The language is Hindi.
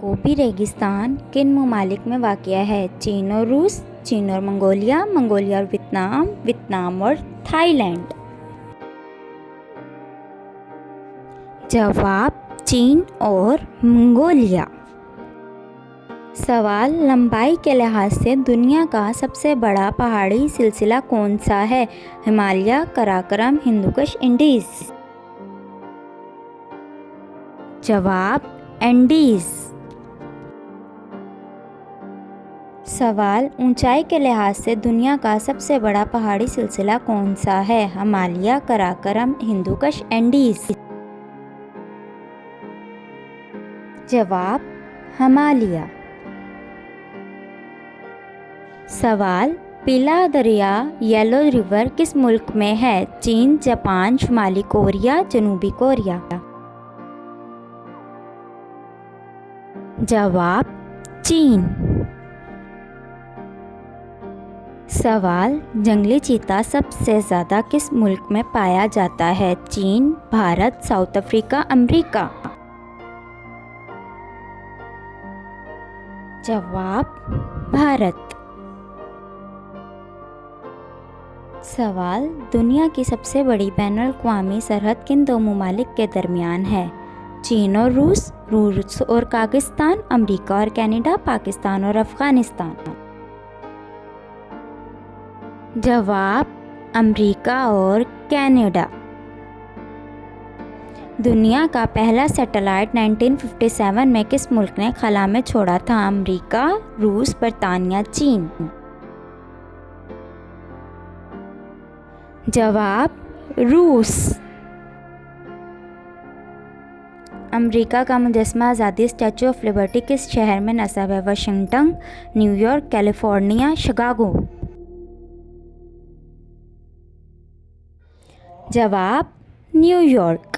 गोबी रेगिस्तान किन ममालिक में वाक़या है? चीन और रूस, चीन और मंगोलिया, मंगोलिया और वियतनाम, वियतनाम और थाईलैंड। जवाब चीन और मंगोलिया। सवाल लंबाई के लिहाज से दुनिया का सबसे बड़ा पहाड़ी सिलसिला कौन सा है? हिमालय, कराकोरम, हिंदुकुश, एंडीज। जवाब एंडीज। सवाल ऊंचाई के लिहाज से दुनिया का सबसे बड़ा पहाड़ी सिलसिला कौन सा है? हिमालय, कराकोरम, हिंदुकुश, एंडीज। जवाब हिमालय। सवाल पीला दरिया येलो रिवर किस मुल्क में है? चीन, जापान, शुमाली कोरिया, जनूबी कोरिया। जवाब चीन। सवाल जंगली चीता सबसे ज़्यादा किस मुल्क में पाया जाता है? चीन, भारत, साउथ अफ्रीका, अमेरिका। जवाब भारत। सवाल दुनिया की सबसे बड़ी बैनुल-अक़वामी सरहद किन दो ममालिक के दरमियान है? चीन और रूस, रूस और पाकिस्तान, अमेरिका और कनाडा, पाकिस्तान और अफ़गानिस्तान। जवाब अमेरिका और कनाडा। दुनिया का पहला सैटेलाइट 1957 में किस मुल्क ने खला में छोड़ा था? अमेरिका, रूस, बरतानिया, चीन। जवाब रूस। अमेरिका का मुजस्समा आज़ादी स्टैचू ऑफ लिबर्टी किस शहर में नस्ब है? Washington, New York, California, Chicago. जवाब न्यूयॉर्क।